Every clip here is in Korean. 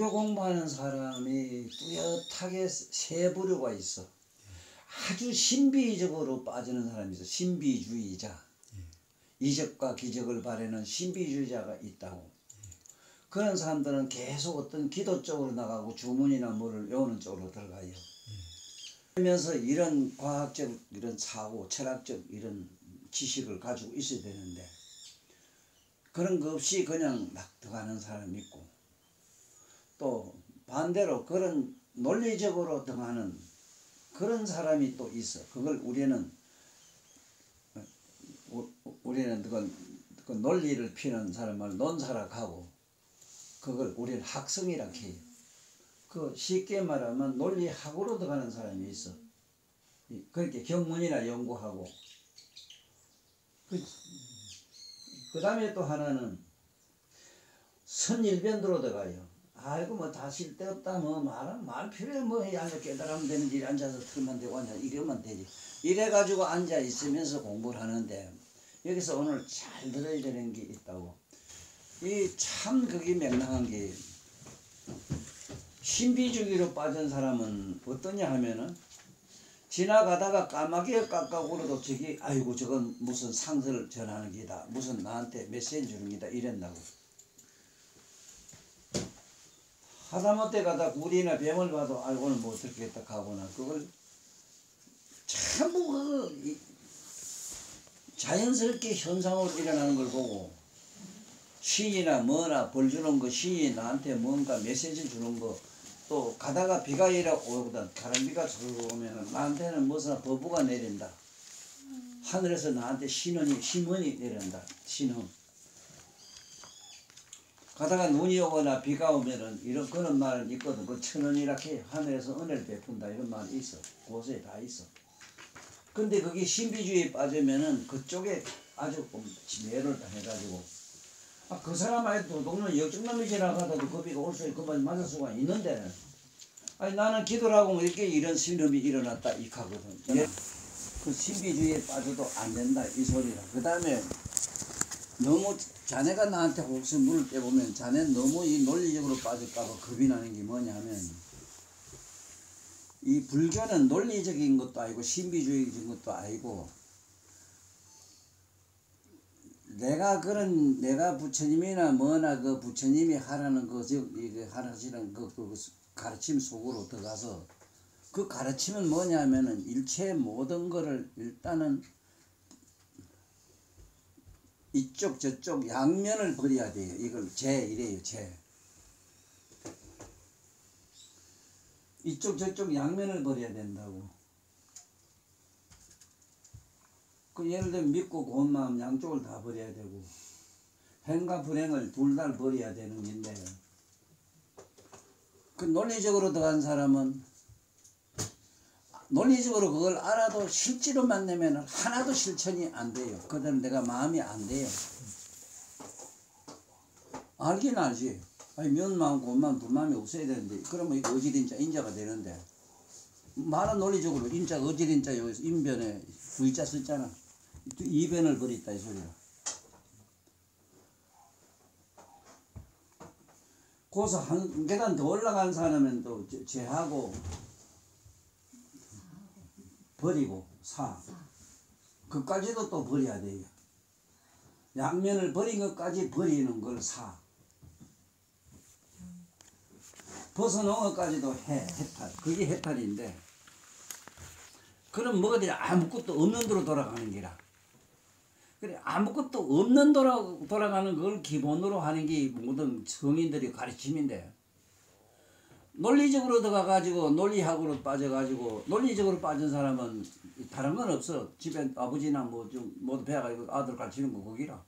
불교 공부하는 사람이 뚜렷하게 세 부류가 있어. 아주 신비적으로 빠지는 사람이 있어. 신비주의자. 이적과 기적을 바라는 신비주의자가 있다고. 그런 사람들은 계속 어떤 기도 쪽으로 나가고 주문이나 뭐를 외우는 쪽으로 들어가요. 그러면서 이런 과학적 이런 사고, 철학적 이런 지식을 가지고 있어야 되는데 그런 거 없이 그냥 막 들어가는 사람이 있고, 또 반대로 그런 논리적으로 들어가는 그런 사람이 또 있어. 그걸 우리는 그 논리를 피는 사람을 논사라고 하고, 그걸 우리는 학성이라고 해요. 그 쉽게 말하면 논리학으로 들어가는 사람이 있어. 그렇게 경문이나 연구하고, 그 다음에 또 하나는 선일변도로 들어가요. 아이고 뭐 다 쓸데없다, 뭐 말 필요해, 뭐 앉아 깨달으면 되는지, 앉아서 틀면 되고 앉아 이러면 되지. 이래가지고 앉아 있으면서 공부를 하는데, 여기서 오늘 잘 들어야 되는 게 있다고. 이 참 그게 명랑한 게, 신비주의로 빠진 사람은 어떠냐 하면은 지나가다가 까마귀에 깎아고라도 저기 아이고 저건 무슨 상서를 전하는 기다, 무슨 나한테 메시지 주는 기다 이랬다고. 하다못해 가다 구리나 뱀을 봐도 아이고 오늘 뭐 어떻게 했다 하거나, 그걸 전부 그 자연스럽게 현상으로 일어나는 걸 보고, 신이나 뭐나 벌 주는 거, 신이 나한테 뭔가 메시지 주는 거, 또 가다가 비가 오거든. 가랑비가 들어오면 나한테는 무슨 버부가 내린다. 하늘에서 나한테 신문이 내린다. 신음. 가다가 눈이 오거나 비가 오면은 이런 그런 말은 있거든. 그 천원이라 해. 하늘에서 은혜를 베푼다 이런 말이 있어. 곳에 다 있어. 근데 그게 신비주의에 빠지면은 그쪽에 아주 지혜를 당해가지고, 그 사람 아예 도둑놈 역적놈이 지나가도 그 비가 올 수 있고 맞을 수가 있는데, 아니 나는 기도를 하고 이렇게 이런 신음이 일어났다 이 하거든. 그 신비주의에 빠져도 안 된다 이 소리라. 그 다음에 너무 자네가 나한테 혹시 물을 떼보면 자네는 너무 이 논리적으로 빠질까봐 겁이 나는 게 뭐냐면, 이 불교는 논리적인 것도 아니고 신비주의적인 것도 아니고, 내가 부처님이나 뭐나 그 부처님이 하라는 그 하시는 그 가르침 속으로 들어가서, 그 가르침은 뭐냐면은 일체 모든 거를 일단은 이쪽 저쪽 양면을 버려야 돼요. 이걸 이래요. 이쪽 저쪽 양면을 버려야 된다고. 그 예를 들면 믿고 고운 마음 양쪽을 다 버려야 되고, 행과 불행을 둘 다 버려야 되는 건데, 그 논리적으로 들어간 사람은 논리적으로 그걸 알아도 실제로 만나면 하나도 실천이 안 돼요. 그들은 내가 마음이 안 돼요. 알긴 알지. 아니 면 마음 고운 마음 두 마음이 없어야 되는데, 그러면 이거 어질인자 인자가 되는데, 말은 논리적으로 인자 어질인자 여기서 인변에 V자 썼잖아. 이변을 버렸다 이 소리야. 거기서 한 계단 더 올라간 사람은 또 죄하고 버리고 그까지도 또 버려야 돼요. 양면을 버린 것까지 버리는 걸 벗어놓은 것까지도 해탈. 그게 해탈인데, 그럼 뭐가 되냐? 아무것도 없는 데로 돌아가는 기라. 그래, 아무것도 없는 돌아가는 걸 기본으로 하는 게 모든 성인들이 가르침인데, 논리적으로 들어가가지고 논리학으로 빠져가지고, 논리적으로 빠진 사람은 다른 건 없어. 집에 아버지나 뭐 좀 모두 배워가지고 아들 가르치는 거 거기라.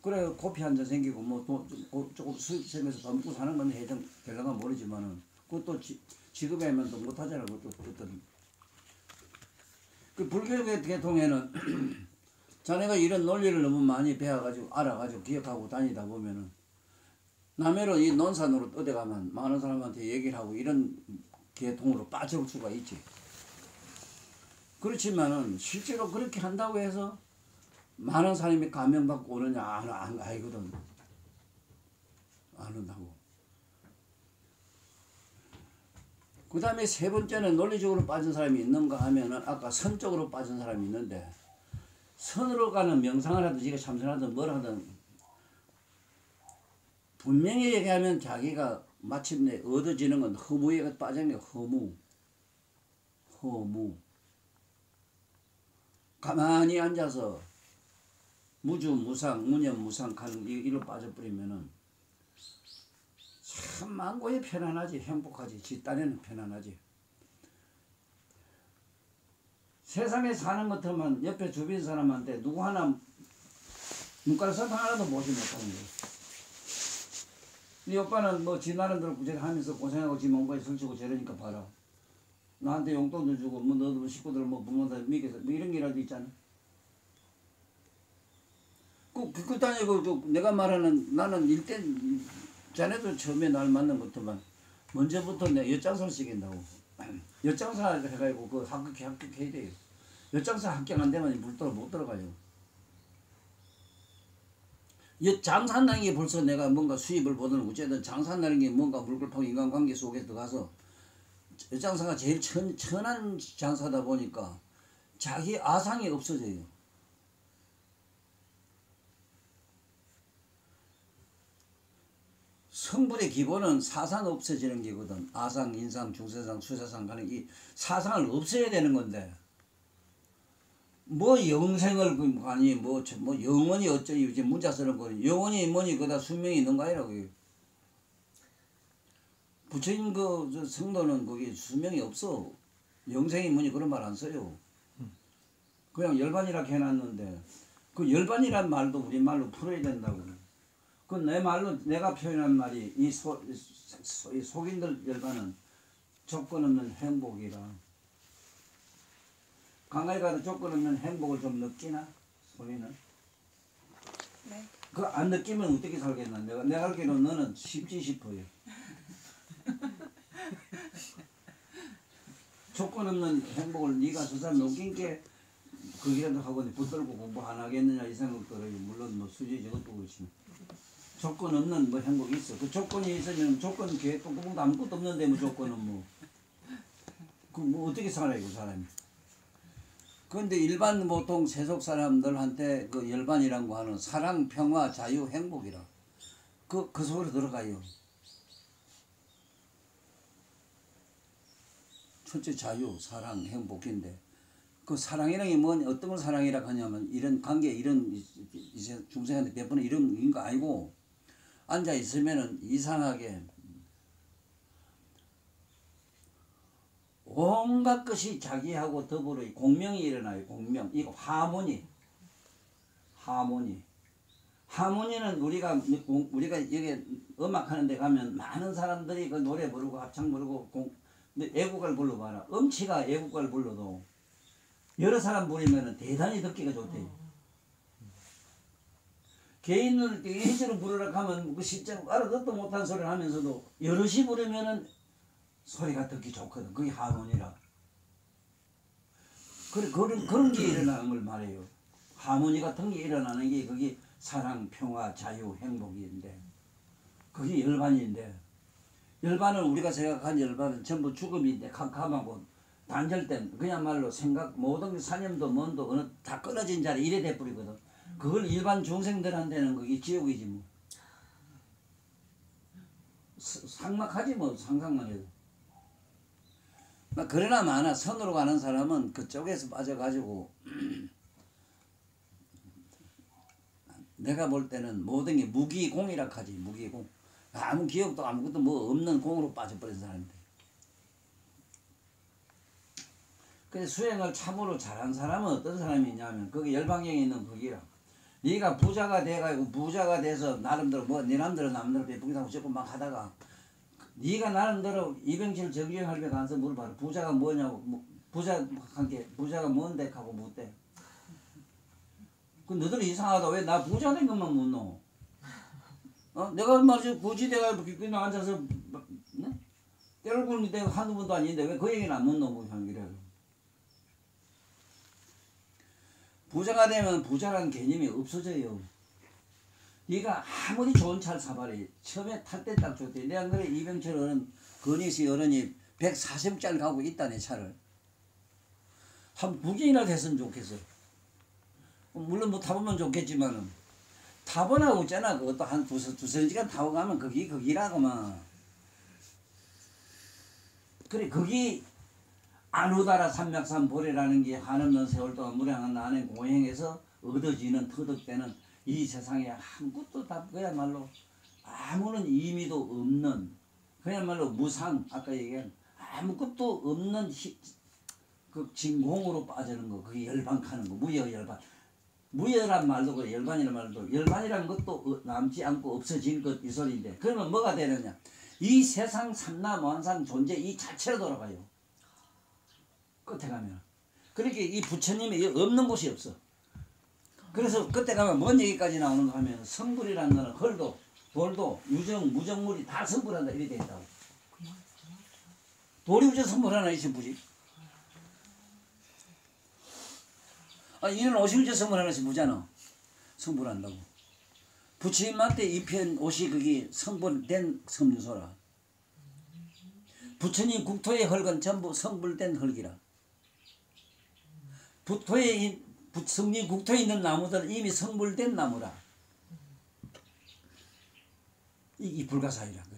그래 코피 한 잔 생기고 뭐 조금 수입 생겨서 더 먹고 사는 건 해당 될랑가 모르지만은, 그것도 지급에 하면 또 못하잖아. 그것도 어떤 그 불교의 계통에는 자네가 이런 논리를 너무 많이 배워가지고 알아가지고 기억하고 다니다 보면은, 남해로 이 논산으로 어디 가면 많은 사람한테 얘기를 하고 이런 계통으로 빠져올 수가 있지. 그렇지만은 실제로 그렇게 한다고 해서 많은 사람이 감명받고 오느냐? 아니거든. 안 온다고. 그 다음에 세 번째는 논리적으로 빠진 사람이 있는가 하면은 아까 선적으로 빠진 사람이 있는데, 선으로 가는 명상을 하든 지가 참선하든 뭘 하든 분명히 얘기하면 자기가 마침내 얻어지는 건 허무에 빠진 게 허무. 가만히 앉아서 무주무상 무념무상 하는 이로 빠져버리면은 참 만고에 편안하지, 행복하지, 지 딴에는 편안하지. 세상에 사는 것 같으면 옆에 주변 사람한테 누구 하나 눈가락 하나도 보지 못하는 거야. 네 오빠는 뭐 지 나름대로 하면서 고생하고 지 몸까지 설치고 저러니까 봐라. 나한테 용돈도 주고 뭐 너도 식구들 뭐 부모들 믿겨서 뭐 이런 게라도 있잖아. 그것도 아니고 내가 말하는 나는 일단 자네도 처음에 날 만난 것도만 먼저부터 내 엿장사를 시킨다고. 엿장사 해가지고 그 합격해야 돼요. 엿장사 합격 안 되면 물도로 못 들어가요. 장사한다는 게 벌써 내가 뭔가 수입을 보든 어쨌든 장사한다는 게 뭔가 물걸 타고 인간관계 속에 들어가서 엿장사가 제일 천한 장사다 보니까 자기 아상이 없어져요. 성불의 기본은 사상 없어지는 게거든. 아상, 인상, 중세상, 수세상 가는 이 사상을 없애야 되는 건데 뭐 영생을 아니 뭐 영원히 어쩌니 이제 문자 쓰는 거니 영원히 뭐니 그다 수명이 있는 거 아니라고요. 부처님 그 성도는 거기 수명이 없어. 영생이 뭐니 그런 말 안 써요. 그냥 열반이라 해놨는데 그 열반이란 말도 우리말로 풀어야 된다고. 그 내 말로 내가 표현한 말이 이 속인들 열반은 조건 없는 행복이라. 강가에 가도 조건 없는 행복을 좀 느끼나? 소리는? 네. 그거 안 느끼면 어떻게 살겠나? 내가 알기로 너는 쉽지 싶어요. 조건 없는 행복을 네가 저 사람 느낀 게 그기라도 하고 붙들고 공부 안 하겠느냐 이 생각 들어요. 물론 뭐 수지 저것도 그렇지만. 조건 없는 뭐 행복이 있어. 그 조건이 있으면 조건 계획도 구멍도 아무것도 없는데 뭐 조건은 뭐. 그 뭐 어떻게 살아요 그 사람이. 그런데 일반 보통 세속 사람들한테 그 열반이라는 거 하는 사랑, 평화, 자유, 행복이라. 그 속으로 들어가요. 첫째 자유, 사랑, 행복인데 그 사랑이라는 게 뭐냐, 어떤 걸 사랑이라고 하냐면 이런 관계, 이런 이제 중생한테 베푸는 이런 거 아니고 앉아 있으면은 이상하게 온갖 것이 자기하고 더불어 공명이 일어나요. 공명. 이거 하모니는 우리가 여기 음악 하는 데 가면 많은 사람들이 그 노래 부르고 합창 부르고 애국가를 불러봐라. 음치가 애국가를 불러도 여러 사람 부르면은 대단히 듣기가 좋대요. 개인으로 부르라 하면 그 실제로 알아듣도 못한 소리를 하면서도 여럿이 부르면은 소리가 듣기 좋거든. 그게 하모니라. 그런 게 일어나는 걸 말해요. 하모니 같은 게 일어나는 게 그게 사랑, 평화, 자유, 행복인데 그게 열반인데 열반은 우리가 생각한 열반은 전부 죽음인데 캄캄하고 단절된 그야말로 생각 모든 사념도 뭔도 어느 다 끊어진 자리 이래 돼버리거든. 그걸 일반 중생들한테는 그게 지옥이지 뭐. 삭막하지 뭐 상상만 해도. 그러나 마나 선으로 가는 사람은 그쪽에서 빠져가지고 내가 볼 때는 모든 게 무기공이라 하지. 무기공. 아무 기억도 아무것도 뭐 없는 공으로 빠져버린 사람인데. 그래서 수행을 참으로 잘한 사람은 어떤 사람이냐면 거기 열방경에 있는 거기라. 네가 부자가 돼가지고 부자가 돼서 나름대로 뭐 네 남대로 남대로 배쁘게 하고 저거 막 하다가 네가 나름대로 이병철 정경할배 가서 물어봐라. 부자가 뭐냐고. 부자가 뭔데 하고 묻대. 그 너들 이상하다. 왜 나 부자 된 것만 묻노? 내가 말이지 고지 내가 그냥 앉아서 네? 때를 굴는 데가 한두 번도 아닌데 왜 그 얘기는 안 묻노? 뭐 이래. 부자가 되면 부자라는 개념이 없어져요. 네가 아무리 좋은 차를 사봐라. 처음에 탈 때 딱 좋대. 내가 그래 이병철 어른, 건희씨 어른이 140짜리 가고 있다 내 차를. 한 9개이나 됐으면 좋겠어. 물론 뭐 타보면 좋겠지만은 타보라고 있잖아. 그것도 한 두세 시간 타고 가면 거기라고만. 그래 거기 안우다라 삼맥산 보레라는 게 한없는 세월 동안 무량한 나의 고행에서 얻어지는 터득되는 이 세상에 아무것도 다 그야말로 아무런 의미도 없는 그야말로 무상 아까 얘기한 아무것도 없는 그 진공으로 빠지는 거 그게 열반하는 거 무여 열반 무여란 말도 그 열반이란 말도 열반이란 것도 남지 않고 없어진 것 이 소리인데 그러면 뭐가 되느냐 이 세상 삼라만상 존재 이 자체로 돌아가요. 끝에 가면 그렇게 이 부처님이 없는 곳이 없어. 그래서 그때 가면 뭔 얘기까지 나오는가 하면 성불이라는 거는 헐도 돌도 유정 무정물이 다 성불한다 이렇게 돼 있다고. 돌이 우제 성불하나 이 신부지. 아 이는 옷이 우제 성불하나 신부잖아. 성불한다고. 부처님한테 입힌 옷이 그게 성불된 섬유소라. 부처님 국토의 흙은 전부 성불된 흙이라. 부처님 국토에 있는 나무들은 이미 성불된 나무라. 이 불가사의라 그게.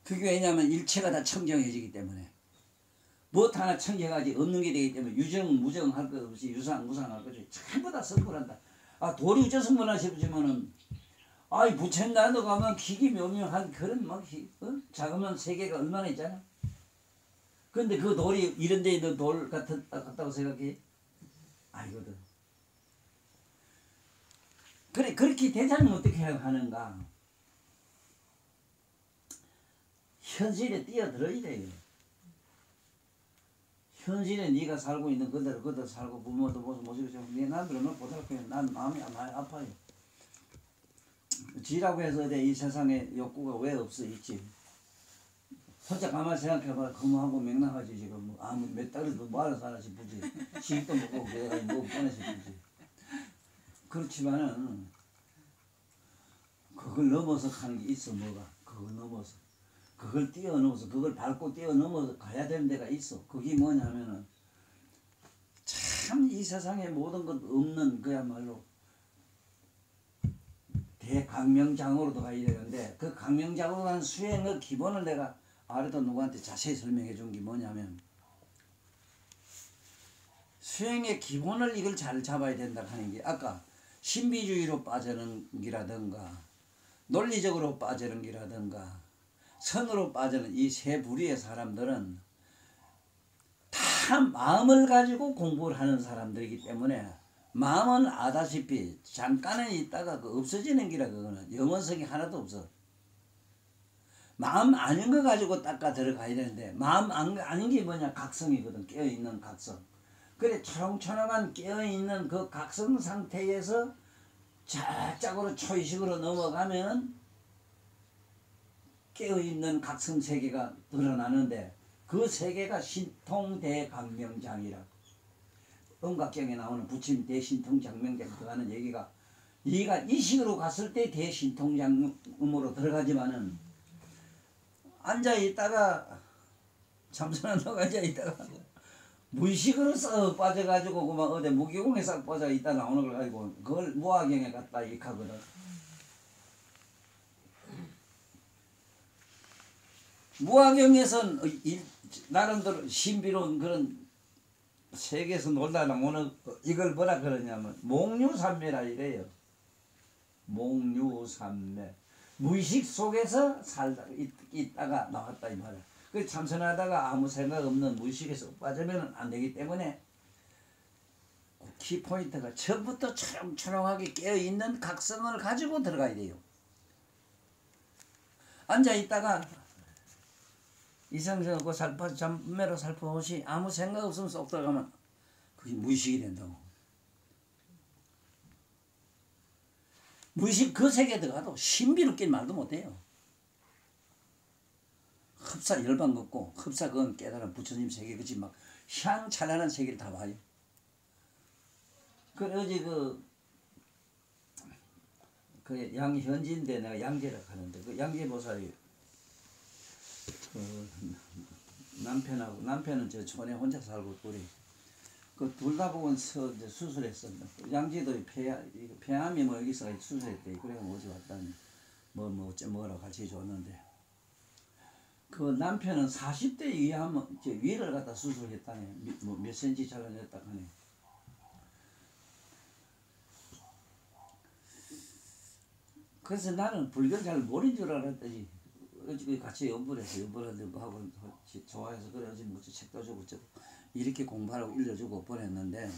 그게 왜냐하면 일체가 다 청정해지기 때문에 무엇 하나 청정하지 없는 게 되기 때문에 유정 무정 할 것 없이 유상 무상 할 것 없이 전부 다 성불한다. 아 돌이 어째 성불하나 싶지만은 아이 부처님 나도 가면 기기 묘묘한 그런 막 작으면 세계가 얼마나 있잖아. 근데 그 돌이 이런 데 있는 돌 같다고 생각해? 아니거든. 그래 그렇게 되자면 어떻게 하는가? 현실에 뛰어들어야 돼요. 현실에 네가 살고 있는 그대로 살고 부모도 모시고 난 그러면 보살펴요. 난 마음이 많이 아파요. 지라고 해서 이 세상에 욕구가 왜 없어 있지. 혼자 가만히 생각해봐. 거무하고 맹랑하지 지금 뭐 아무 몇 달에도 뭐하러 사나 싶지. 시집도 먹고 내가 뭐 뻔해 싶지. 그렇지만은 그걸 넘어서 가는 게 있어. 뭐가 그걸 넘어서 그걸 뛰어넘어서 그걸 밟고 뛰어넘어서 가야 되는 데가 있어. 그게 뭐냐면은 참 이 세상에 모든 것 없는 그야말로 대강명장으로도 가야 되는데 그 강명장으로 가는 수행의 기본을 내가 아래도 누구한테 자세히 설명해 준 게 뭐냐면 수행의 기본을 이걸 잘 잡아야 된다 하는 게 아까 신비주의로 빠지는 기라든가 논리적으로 빠지는 기라든가 선으로 빠지는 이 세 부류의 사람들은 다 마음을 가지고 공부를 하는 사람들이기 때문에 마음은 아다시피 잠깐은 있다가 그 없어지는 기라 그거는 영원성이 하나도 없어. 마음 아닌 거 가지고 닦아 들어가야 되는데 마음 아닌 게 뭐냐 각성이거든. 깨어있는 각성. 그래 초롱초롱한 깨어있는 그 각성 상태에서 작작으로 초의식으로 넘어가면은 깨어있는 각성 세계가 드러나는데 그 세계가 신통대강명장이라. 음각경에 나오는 부처님 대신통장명장 들어가는 얘기가 네가 이식으로 갔을 때 대신통장음으로 들어가지만은 앉아있다가 참선한다고 앉아있다가 무의식으로 썩 빠져가지고 그만 어디 무기공에 싹 빠져있다 나오는 걸 가지고 그걸 무화경에 갖다 익하거든. 무화경에선 나름대로 신비로운 그런 세계에서 놀다 나오는 이걸 뭐라 그러냐면 몽유산매라 이래요. 몽유산매. 무의식 속에서 살다 있다가 나왔다 이 말이야. 그 참선하다가 아무 생각 없는 무의식에서 빠지면 안 되기 때문에 키포인트가 처음부터 초롱초롱하게 깨어있는 각성을 가지고 들어가야 돼요. 앉아있다가 이상적으로 잠매로 살펴보시 아무 생각 없으면 쏙 들어가면 그게 무의식이 된다고. 무의식 그 세계에 들어가도 신비롭긴 말도 못해요. 흡사 열반 걷고 흡사 그건 깨달은 부처님 세계 그치 막 향찬란한 세계를 다 봐요. 그 어제 그 양현지인데 내가 양재라고 하는데 그 양재보살이 남편은 저 촌에 혼자 살고 둘이 그 둘 다 보고 이제 수술했어. 양지도 폐암이 뭐 여기서 수술했대. 그래 어제 왔다니 뭐라 같이 줬는데 그 남편은 40대 이하면 이제 위를 갖다 수술했다네. 몇 센치 잘라냈다 하네. 그래서 나는 불교를 잘 모르는 줄 알았더니 어제 같이 연불한테 하고 좋아해서 그래 어제 뭐 책도 주고 이렇게 공부하라고 일러주고 보냈는데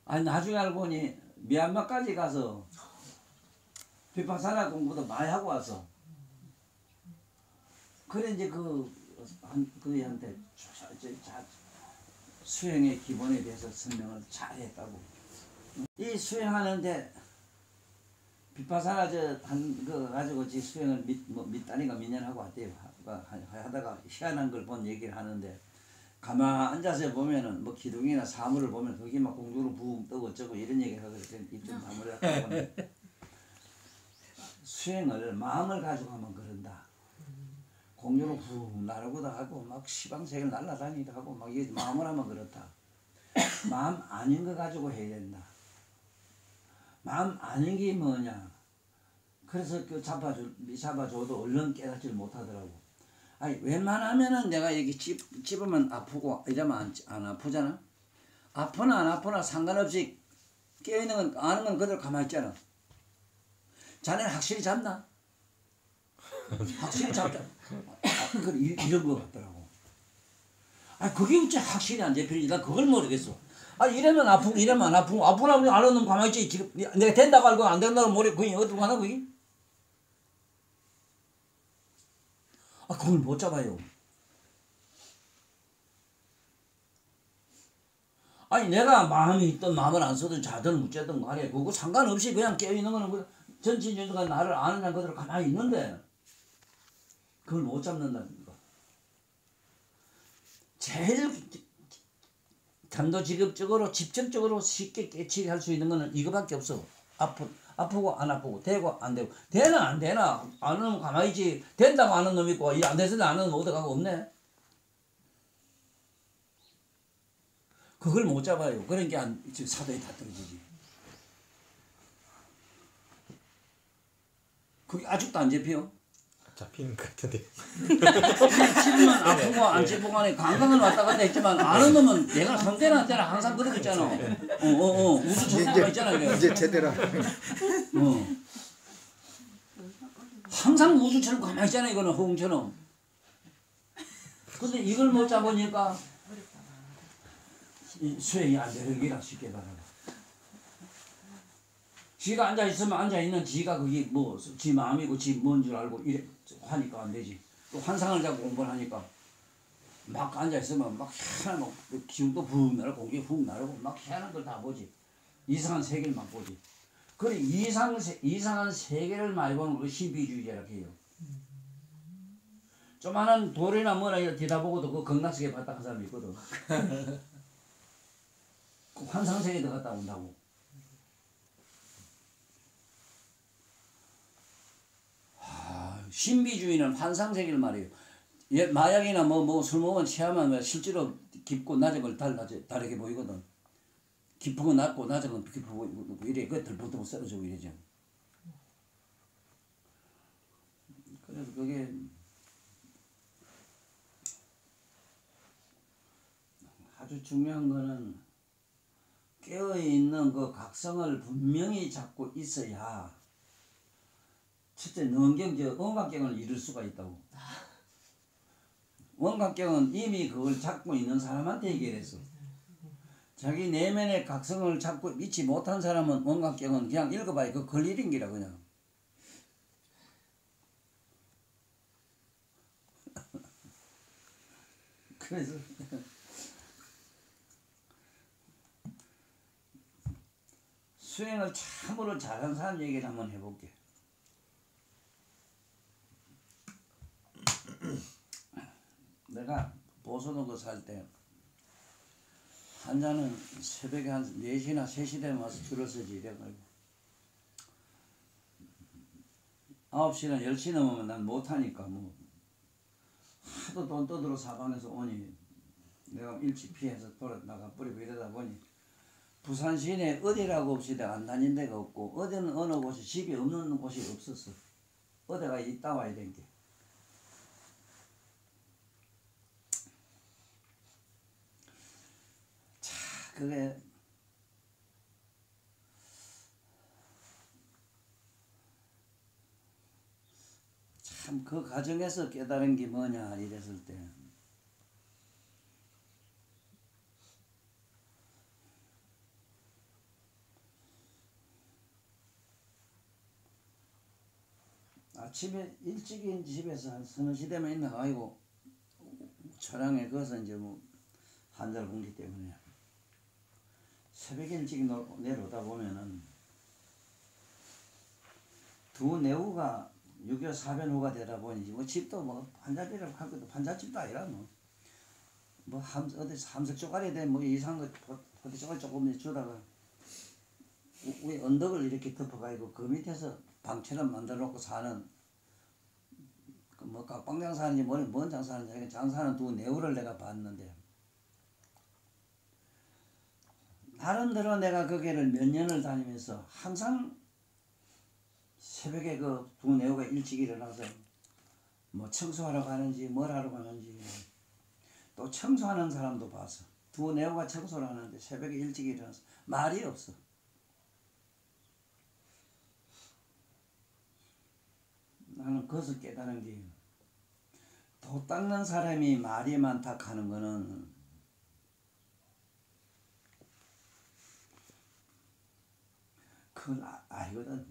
아니 나중에 알고 보니 미얀마까지 가서 비파사나 공부도 많이 하고 왔어. 그래 이제 그한테 수행의 기본에 대해서 설명을 잘 했다고. 이 수행하는데 비파사나 그 가지고 지 수행을 밑단이가 몇 년 하고 왔대요. 하다가 희한한 걸 본 얘기를 하는데 가만 앉아서 보면은 뭐 기둥이나 사물을 보면 거기 막 공중으로 붕 뜨고 어쩌고 이런 얘기를 하거든. 입좀 다물어갖고 수행을 마음을 가지고 하면 그런다. 공중으로 붕 날아오기도 하고 막 시방세계를 날아다니기도 하고 막 이게 마음을 하면 그렇다. 마음 아닌 거 가지고 해야 된다. 마음 아닌 게 뭐냐. 그래서 그 잡아줘도 얼른 깨닫지를 못하더라고. 아니 웬만하면은 내가 이렇게 찝으면 아프고 이러면 안 아프잖아. 아프나 안 아프나 상관없이 깨어있는 건 아는 건 그대로 가만히 있잖아. 자네는 확실히 잡나? 확실히 잡자. 이런 거 같더라고. 아 그게 어째 확실히 안 잡히는지 난 그걸 모르겠어. 아 이러면 아프고 이러면 안 아프고 아프나 보니 안 오는 가만히 있지. 지금 내가 된다고 알고 안 된다고 모르겠고 그게 어디로 가나 그게? 아 그걸 못 잡아요. 아니 내가 마음이 있든 마음을 안 쓰든 자든 어쨌든 간에 그거 상관없이 그냥 깨어있는 거는 전신전수가 나를 아는 한 그대로 가만히 있는데 그걸 못 잡는다는 거. 제일 단도직입적으로 직접적으로 쉽게 깨치게 할 수 있는 거는 이거밖에 없어. 아프고 안 아프고 되고 안 되고 되나 안 되나 안 하면 가만히 있지. 된다고 아는 놈 있고 안 돼서 안 하는 놈 어디가고 없네. 그걸 못 잡아요. 그러니까 사도에 다 떨어지지. 그게 아직도 안 잡혀. 잡히는 것 같은데. 찝으면 아프고 안 찝고 간에 감각은 왔다 갔다 했지만 아는 놈은 내가 성대나 때나 항상 그러고 있잖아. 우주 천사가 있잖아. 이제 제대로. 항상 우주처럼 가만히 있잖아. 이거는 허공처럼. 근데 이걸 못 잡으니까 수행이 안 되는 기라 쉽게 말하면. 지가 앉아있으면 앉아있는 지가 그게 뭐 지 마음이고 지 뭔 줄 알고 이래 하니까 안 되지. 또 환상을 잡고 공부를 하니까 막 앉아있으면 막 희한한 기운도 붕 날고 공기 훅 날고 막 희한한 걸 다 보지. 이상한 세계를 막 보지. 그래 이상한 세계를 많이 보는 걸 신비주의자라고 해요. 조만한 돌이나 뭐나 이렇게 뒤다보고도 그 극락세계 봤다 한 사람이 있거든. 그 환상세계에 들어갔다 온다고. 신비주의는 환상세계를 말해요. 마약이나 술 먹으면 취하면 실제로 깊고 낮은 걸 다르게 보이거든. 깊은 건 낮고 낮은 건 깊어 보이고 이래. 그게 들썩들썩 쓰러지고 이러죠. 그래서 그게 아주 중요한 거는 깨어있는 그 각성을 분명히 잡고 있어야 첫째 원각경을 이룰 수가 있다고. 원각경은 이미 그걸 잡고 있는 사람한테 얘기를 했어. 자기 내면의 각성을 잡고 믿지 못한 사람은 원각경은 그냥 읽어봐야 그 걸리는 기라 그냥. 그래서 수행을 참으로 잘한 사람 얘기를 한번 해볼게. 내가 보소동거 살 때 환자는 새벽에 한 4시나 3시 되면 와서 줄을 서지 이래가지고 9시나 10시 넘으면 난 못하니까 뭐 하도 돈 떠들어 사방에서 오니 내가 일찍 피해서 돌아 나가 버리고 이러다 보니 부산 시내 어디라고 없이 내가 안 다닌 데가 없고 어디는 어느 곳이 집이 없는 곳이 없었어. 어디가 있다 와야 된 게. 자, 그게 참 그 과정에서 깨달은 게 뭐냐 이랬을 때 아침에 일찍인 집에서 한 서너 시 되면 있나 가지고 차량에 거기서 이제 뭐 한달 공기 때문에 새벽에 일찍 내려오다 보면은 두 내후가 6.25 사변후가 되다 보니 뭐 집도 뭐 판잣집이라고 할 것도 판잣집도 아니라 뭐 어디 함석 쪼가리에 된 뭐 이상한 거 포대 쪼가리 조금 주다가 위에 언덕을 이렇게 덮어가지고 그 밑에서 방처럼 만들어 놓고 사는 뭐 각방 장사하는지 뭔 장사하는지 장사하는 두 내후를 내가 봤는데 나름대로 내가 거기를 몇 년을 다니면서 항상 새벽에 그 두 내후가 일찍 일어나서 뭐 청소하러 가는지 뭘 하러 가는지 또 청소하는 사람도 봤어. 두 내후가 청소를 하는데 새벽에 일찍 일어나서 말이 없어. 나는 그것을 깨달은 게 도 닦는 사람이 말이 많다 하는 거는 그건 아니거든.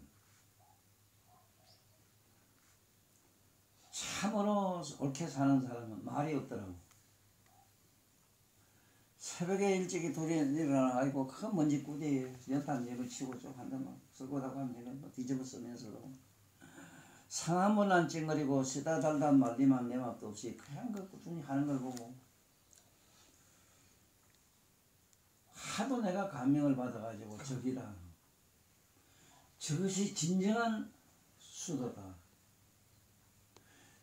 참으로 옳게 사는 사람은 말이 없더라고. 새벽에 일찍이 둘이 일어나가지고 큰 먼지구디 연탄 예을 치고 쭉 한 대만 쓸고 다가면 내가 뭐 뒤집어 쓰면서도 상한 문안 찡거리고 쓰다달다 말리만 내 맘도 없이 그냥 그 꾸준히 하는 걸 보고 하도 내가 감명을 받아가지고 저기다 저것이 진정한 수도다.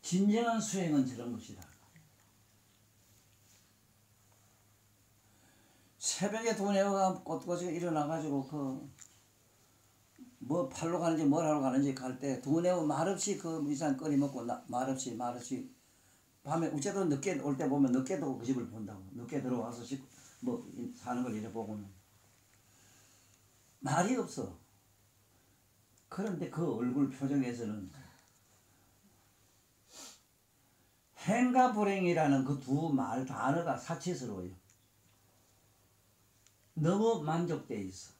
진정한 수행은 저런 것이다. 새벽에 두 내가 꼿꼿이 일어나가지고 그 뭐 팔로 가는지 뭘 하러 가는지 갈 때 두 내고 말없이 그 이상 끓이 먹고 말없이 밤에 어쨌든 늦게 올 때 보면 늦게도 그 집을 본다고. 늦게 들어와서 뭐 사는 걸 이래 보고는 말이 없어. 그런데 그 얼굴 표정에서는 행과 불행이라는 그 두 말 단어가 사치스러워요. 너무 만족돼 있어.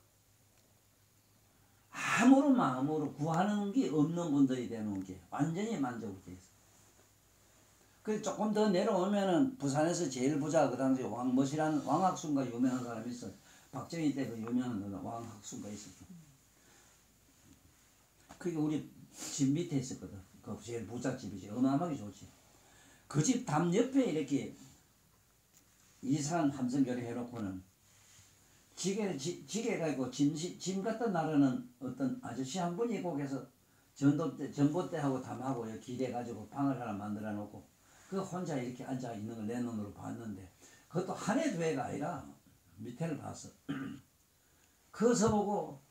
아무런 마음으로 구하는 게 없는 분들이 되는 게 완전히 만족돼 있어. 그래서 조금 더 내려오면은 부산에서 제일 부자 그 당시 왕멋이라는 왕학순가 유명한 사람이 있어. 박정희 때 그 유명한 왕학순가 있었어. 그게 우리 집 밑에 있었거든. 그 제일 부잣집이지. 어마어마하게 좋지. 그 집 담 옆에 이렇게 이산 함성교를 해놓고는 지게가 있고 짐 갖다 나르는 어떤 아저씨 한 분이 거기서 전봇대하고 담하고 길에 가지고 방을 하나 만들어 놓고 그 혼자 이렇게 앉아 있는 걸 내 눈으로 봤는데 그것도 한 해 두 해가 아니라 밑에를 봤어. 그것을 보고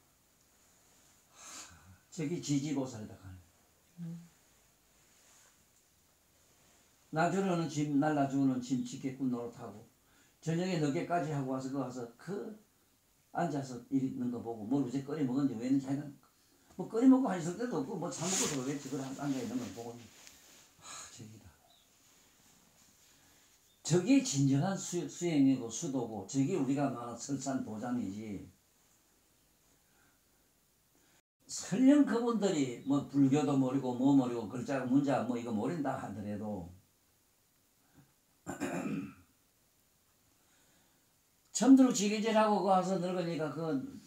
저기 지지보살이다 가네. 나주는 짐 날라주는 짐 지게꾼 노릇하고 저녁에 늦게까지 하고 와서 그 와서 그 앉아서 있는 거 보고 뭘 어제 끓여 먹었는지 왜 있는지 자기가 뭐 끓여 먹고 있을 때도 없고 뭐 사 먹고서 왜 저걸 앉아 있는 걸 보고 저기다. 저게 진정한 수행이고 수도고 저게 우리가 말하는 설산도장이지. 설령 그분들이 뭐 불교도 모르고 뭐 모르고 글자 문자 뭐 이거 모른다 하더라도 점들고 지게질하고 가서 늙으니까 그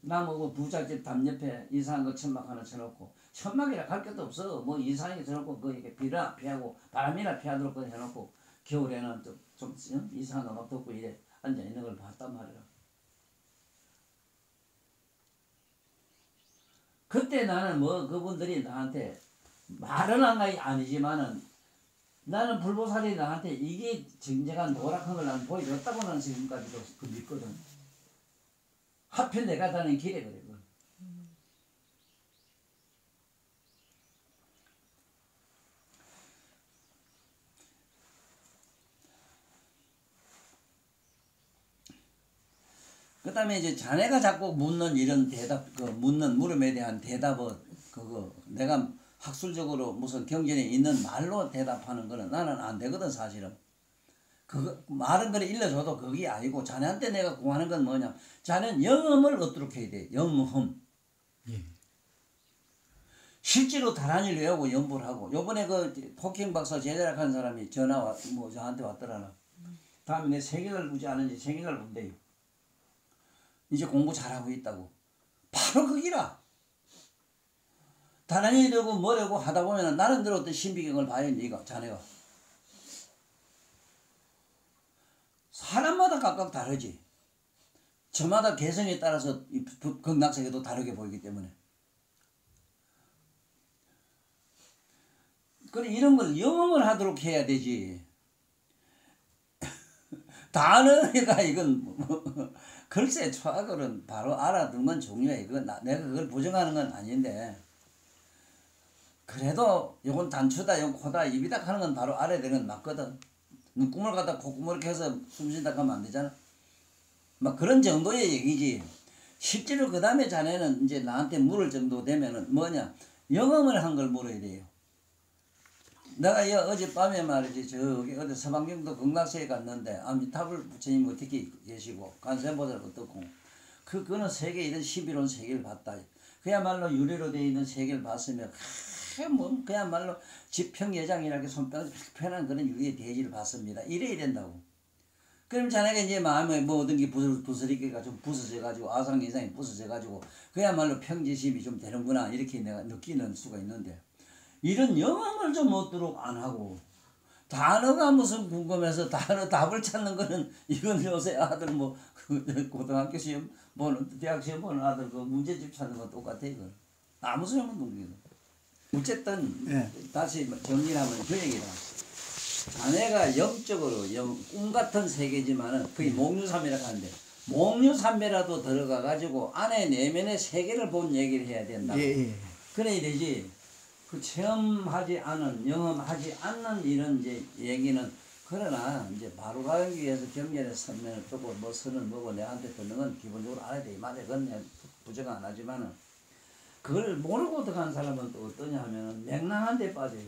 나무 부잣집 담 옆에 이상한 거 천막 하나 쳐놓고 천막이라 갈 것도 없어. 뭐 이상한 게 쳐놓고 그 이렇게 비나 피하고 바람이나 피하도록 그 해놓고 겨울에는 좀 이상한 거 막 덮고 이래 앉아 있는 걸 봤단 말이야. 그때 나는 뭐 그분들이 나한테 말은 한 게 아니지만은 나는 불보살이 나한테 이게 정정한 노력한 걸 나는 보여줬다고 나는 지금까지도 그 믿거든. 하필 내가 다니는 길에 그래. 그 다음에 이제 자네가 자꾸 묻는 이런 대답, 그 묻는 물음에 대한 대답은 그거 내가 학술적으로 무슨 경전에 있는 말로 대답하는 거는 나는 안 되거든 사실은. 그거 말은 그래 일러줘도 그게 아니고 자네한테 내가 구하는 건 뭐냐. 자네는 영험을 얻도록 해야 돼. 영험. 예. 실제로 다란이를 외우고 연구를 하고 요번에 그 폭행 박사 제자락 한 사람이 전화 뭐 저한테 왔더라나. 다음에 내 세계를 보지 않은지 세계를 본대요. 이제 공부 잘하고 있다고. 바로 거기라. 다른이 되고 뭐라고 하다 보면 나름대로 어떤 신비경을 봐야 니가 자네가. 사람마다 각각 다르지. 저마다 개성에 따라서 이 극락세계도 다르게 보이기 때문에. 그래 이런 걸 영험을 하도록 해야 되지. 단어가 이건 글쎄 초학을은 바로 알아두는 건 중요해. 그건 내가 그걸 부정하는 건 아닌데 그래도 이건 단추다, 이건 코다, 입이다 하는 건 바로 알아야 되는 건 맞거든. 꿈을 갖다 콧구멍 이렇게 해서 숨쉰다 하면 안 되잖아. 막 그런 정도의 얘기지. 실제로 그 다음에 자네는 이제 나한테 물을 정도 되면은 뭐냐 영험을 한 걸 물어야 돼요. 내가 어젯밤에 말이지 저기 어디 서방경도 극락세에 갔는데 아미타불 부처님 어떻게 계시고 관세음보살 어떻고 그거는 세계 이런 11원 세계를 봤다. 그야말로 유리로 되어 있는 세계를 봤으면 뭐 그야말로 지평예장이라게 손뼉 편한 그런 유리의 대지를 봤습니다. 이래야 된다고. 그럼 자네가 이제 마음에 모든 게 부스럽게 좀 부서져가지고 아상예상이 부서져가지고 그야말로 평지심이 좀 되는구나 이렇게 내가 느끼는 수가 있는데 이런 영험을 좀 얻도록 안 하고 단어가 무슨 궁금해서 단어 답을 찾는 거는 이건 요새 아들 뭐 고등학교 시험 보는 대학 시험 보는 아들 그 문제집 찾는 거 똑같아 이건 아무 소용은 없는 거. 어쨌든 예. 다시 정리하면 그 얘기다. 자네가 영적으로 꿈 같은 세계지만은 그게 목류삼매라고 하는데 목류삼매라도 들어가 가지고 안에 내면의 세계를 본 얘기를 해야 된다. 예. 그래야 되지. 그 체험하지 않은 영험하지 않는 이런 이제 얘기는 그러나 이제 바로 가기 위해서 경전의 선면을 두고 뭐 선을 뭐고 내한테 듣는 건 기본적으로 알아야 돼. 맞아. 그건 부정 안 하지만은 그걸 모르고 들어간 사람은 또 어떠냐 하면은 맹랑한 데 빠져요.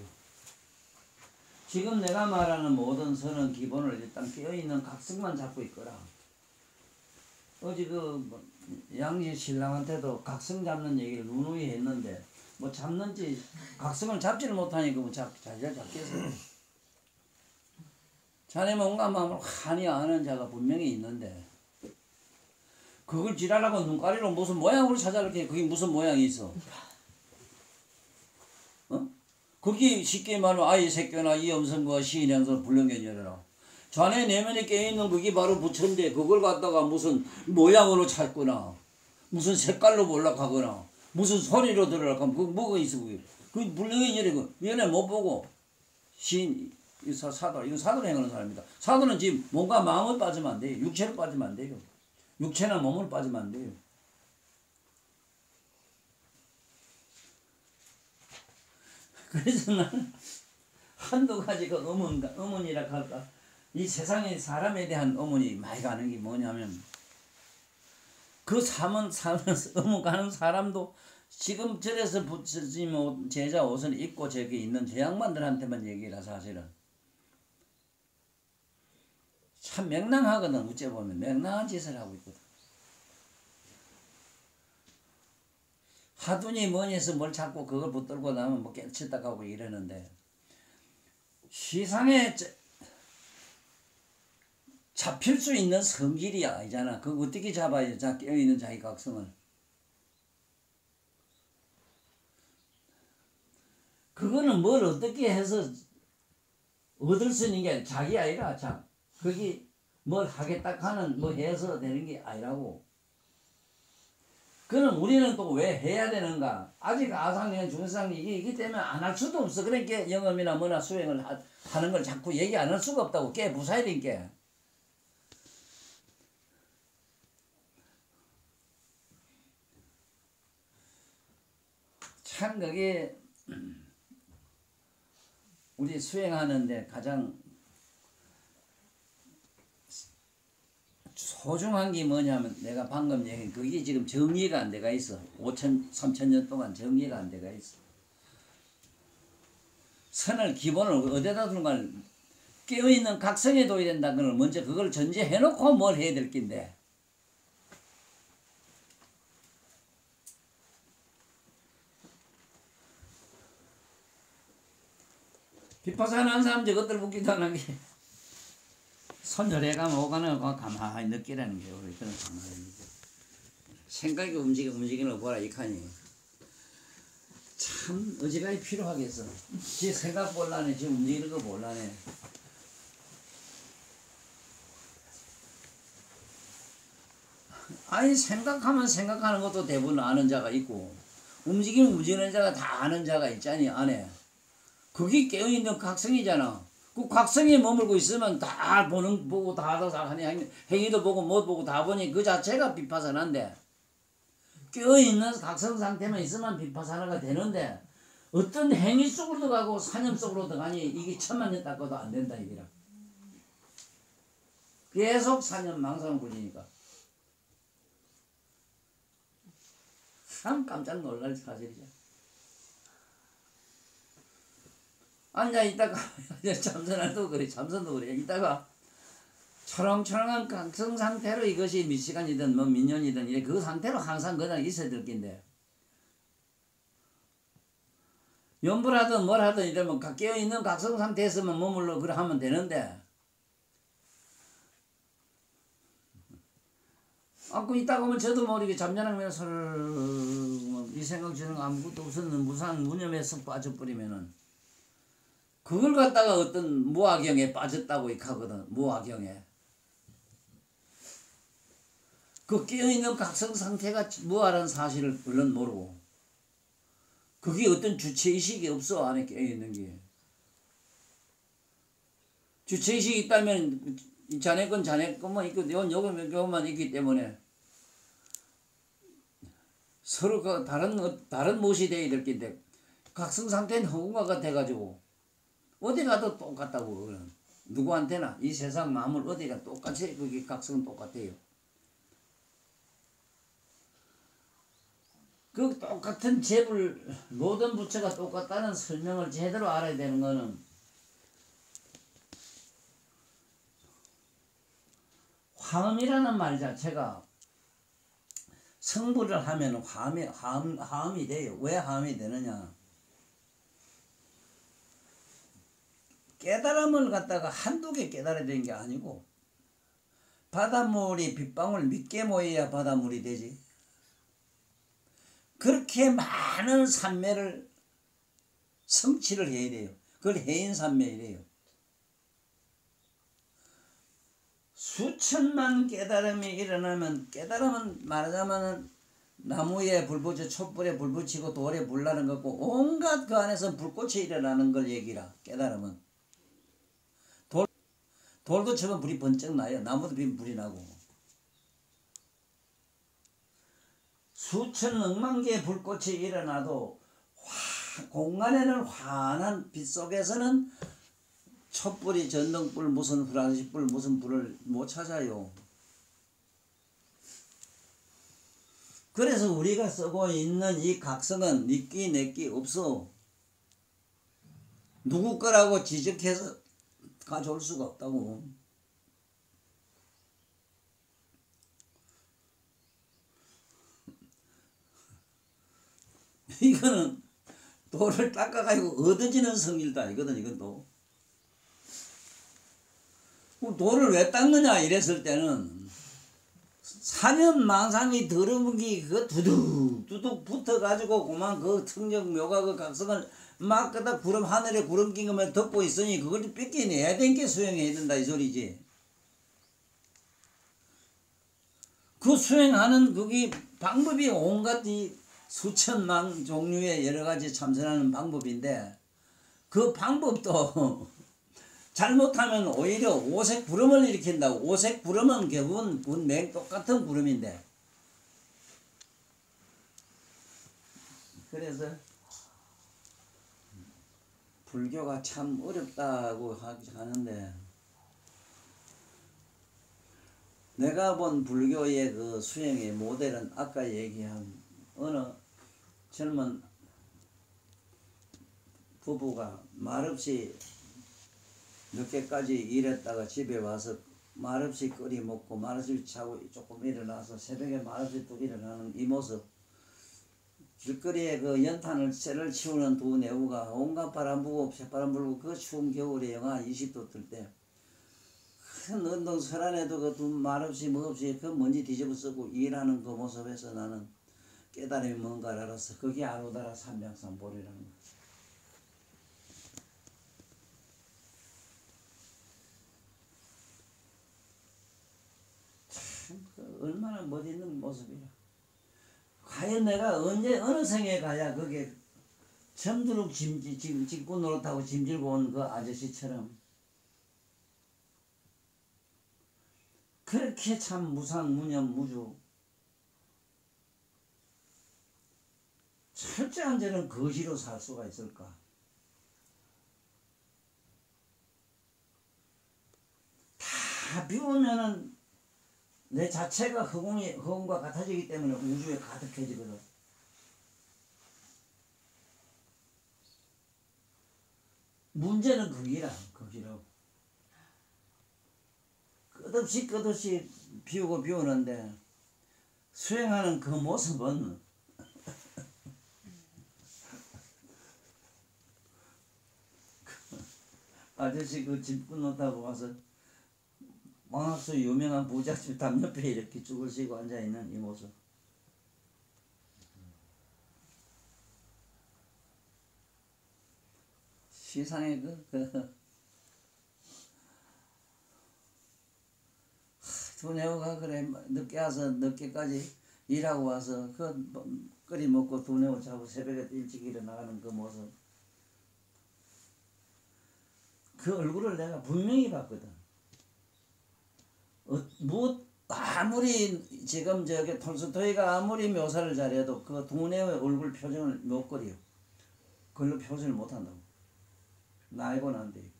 지금 내가 말하는 모든 선은 기본을 일단 깨어있는 각성만 잡고 있거라. 어제 그 양지 신랑한테도 각성 잡는 얘기를 누누이 했는데 뭐 잡는지 각성을 잡지를 못하니까 뭐 자기가 잡겠어. 자네 뭔가 마음을 환히 아는 자가 분명히 있는데 그걸 지랄하고 눈가리로 무슨 모양으로 찾아볼게. 그게 무슨 모양이 있어? 어? 그게 쉽게 말하면 아이 새끼나 이 염성과 시인양성 불능견이라. 자네 내면에 깨어있는 그게 바로 부처인데 그걸 갖다가 무슨 모양으로 찾거나 무슨 색깔로 몰락하거나 무슨 소리로 들으라고 그 뭐가 있어 그게. 그 불능견이래. 얘네 못 보고 시인 사도 이건 사도로 행하는 사람입니다. 사도는 지금 뭔가 마음을 빠지면 안 돼요. 육체를 빠지면 안 돼요. 육체나 몸을 빠지면 안 돼요. 그래서 나는 한두 가지 그 어머니라 할까 이 세상에 사람에 대한 어머니 많이 가는 게 뭐냐면 그 어머 가는 사람도 지금 절에서 부처님 제자 옷을 입고 저기 있는 저 양반들한테만 얘기라 사실은 참 맹랑하거든. 어째 보면 맹랑한 짓을 하고 있거든. 하더니 뭐니 해서 뭘 자꾸 그걸 붙들고 나면 뭐 깨쳤다 가고 이러는데 시상에 잡힐 수 있는 성질이 아니잖아. 그거 어떻게 잡아야 깨어있는 자기 각성을. 그거는 뭘 어떻게 해서 얻을 수 있는 게 자기 아니라 참. 그게 뭘 하겠다 하는 뭐 해서 되는 게 아니라고. 그럼 우리는 또 왜 해야 되는가? 아직 아상년 중상이기 때문에 안 할 수도 없어. 그러니까 영업이나 뭐나 수행을 하는 걸 자꾸 얘기 안 할 수가 없다고. 깨 부숴야 되니까. 참 그게 우리 수행하는데 가장 소중한 게 뭐냐면 내가 방금 얘기한 그게 지금 정리가 안 돼가 있어. 5천, 3천년 동안 정리가 안 돼가 있어. 선을 기본을 어디다 두는가 깨어있는 각성에 둬야 된다는 걸 먼저 그걸 전제해놓고 뭘 해야 될 낀데 비파사나 한 사람 저것들 묻기도 안 하게 손열해가면 오가는 거 가만히 느끼라는 게 우리 그런 가만히 생각이 움직이는 거 보라 이 칸이 참 의지가 필요하겠어. 지 생각 볼라네 지금 움직이는 거 볼라네. 아니 생각하면 생각하는 것도 대부분 아는 자가 있고 움직이면 움직이는 자가 다 아는 자가 있잖니 안에. 그게 깨어있는 각성이잖아. 그 각성에 머물고 있으면 다 보고 다 하니 행위도 보고 못 보고 다 보니 그 자체가 비파사나인데 깨어있는 각성 상태만 있으면 비파사나가 되는데 어떤 행위 속으로 들어가고 사념 속으로 들어가니 이게 천만년 닦아도 안 된다 이거라. 계속 사념 망상 굴리니까 참 깜짝 놀랄 사실이죠. 앉아 있다가 참선도 그래 참선도 그래 있다가 초롱초롱한 각성 상태로 이것이 몇 시간이든 뭐 몇 년이든 이래 그 상태로 항상 그냥 있어야 될 낀데 연불하든 뭘 하든 이러면 깨어있는 각성 상태에서만 머물러 그래 하면 되는데 그 있다가 보면 저도 모르게 잠자는 이 생각 저는 아무것도 없었는 무상 무념에 쏙 빠져버리면은 그걸 갖다가 어떤 무화경에 빠졌다고 하거든. 무화경에. 그 깨어있는 각성 상태가 무화라는 사실을 얼른 모르고 그게 어떤 주체의식이 없어 안에 깨어있는 게. 주체의식이 있다면 자네 건 자네 것만 있고 요것만 있기 때문에 서로 다른 무엇이 되어야 될 텐데 각성 상태는 허공화가 돼가지고 어디 가도 똑같다고 그러는 누구한테나 이 세상 마음을 어디가 똑같이 그게 각성은 똑같아요. 그 똑같은 재불 모든 부처가 똑같다는 설명을 제대로 알아야 되는 거는 화음이라는 말 자체가 성불을 하면 화음이 돼요. 왜 화음이 되느냐? 깨달음을 갖다가 한두 개 깨달아야 되는 게 아니고 바닷물이 빗방울 몇 개 모여야 바닷물이 되지. 그렇게 많은 산매를 성취를 해야 돼요. 그걸 해인산매이래요. 수천만 깨달음이 일어나면 깨달음은 말하자면 나무에 불 붙여 촛불에 불 붙이고 돌에 불 나는 거고 온갖 그 안에서 불꽃이 일어나는 걸 얘기라. 깨달음은 돌도 쳐면 불이 번쩍 나요. 나무도 피면 불이 나고. 수천 억만 개의 불꽃이 일어나도 공간에는 환한 빛 속에서는 촛불이 전등불 무슨 불안식불 무슨 불을 못 찾아요. 그래서 우리가 쓰고 있는 이 각성은 니끼 내끼 없어. 누구 거라고 지적해서 가져올 수가 없다고. 이거는 돌을 닦아가지고 얻어지는 성질도 아니거든. 이건 또 돌을 왜 닦느냐 이랬을 때는 사념 망상이 더러운 게 그거 두둑 붙어가지고 그만 그 청정 묘가 그 각성을 막 그다 구름 하늘에 구름 낀 것만 덮고 있으니 그걸 뺏겨내야 되는 게 수행해야 된다 이 소리지. 그 수행하는 그게 방법이 온갖 이 수천만 종류의 여러 가지 참선하는 방법인데 그 방법도 잘못하면 오히려 오색 구름을 일으킨다고. 오색 구름은 결국은 맹 똑같은 구름인데. 그래서 불교가 참 어렵다고 하는데 내가 본 불교의 그 수행의 모델은 아까 얘기한 어느 젊은 부부가 말없이 늦게까지 일했다가 집에 와서 말없이 끓이 먹고 말없이 자고 조금 일어나서 새벽에 말없이 또 일어나는 이 모습. 길거리에 그 연탄을 쇠를 치우는 두 내우가 온갖 바람 불고 새바람 불고 그 추운 겨울에 영하 20도 뜰 때 큰 언덕 설안에도 그 두 말없이 뭐없이 그 먼지 뒤집어 쓰고 일하는 그 모습에서 나는 깨달음이 뭔가를 알았어. 그게 아루다라 삼명삼보리라는 거. 참 얼마나 멋있는 모습이야. 과연 내가 언제 어느 생에 가야 그게 점두룩 지금 짚고 노릇하고 짐 들고 온 그 아저씨처럼 그렇게 참 무상무념무주 철저한 저는 거지로 살 수가 있을까? 다 비우면은 내 자체가 허공과 같아지기 때문에 우주에 가득해지거든. 문제는 거기라고. 끝없이 비우는데 수행하는 그 모습은 아저씨 그 집 끊었다고 와서 광학수 유명한 부잣집 담 옆에 이렇게 죽을 쉬고 앉아있는 이 모습. 시상의 두뇌호가 그래 늦게 와서 늦게까지 일하고 와서 그 끓이 먹고 두뇌호 자고 새벽에 일찍 일어나가는 그 모습. 그 얼굴을 내가 분명히 봤거든. 아무리 지금 저기 톨스토이가 아무리 묘사를 잘해도 그 두뇌의 얼굴 표정을 못 그려. 그걸로 표현을 못 한다고. 나 알고는 안 돼.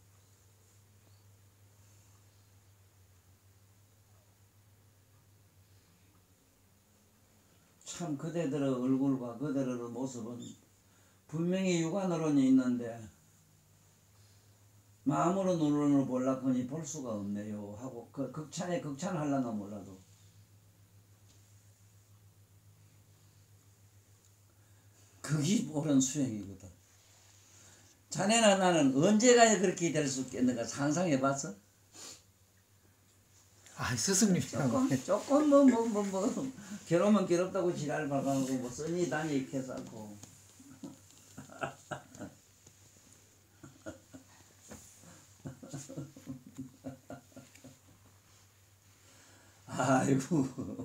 참 그대들의 얼굴과 그대들의 모습은 분명히 육안으로는 있는데 마음으로 눈으로 볼라거니 볼 수가 없네요 하고 그 극찬하려나 몰라도 그게 옳은 수행이거든. 자네나 나는 언제까지 그렇게 될 수 있겠는가 상상해봤어? 아, 스승님이랑 조금 뭐 괴로우면 괴롭다고 지랄 발광하고 뭐 써니 다니 이렇게 해서 하고 아이고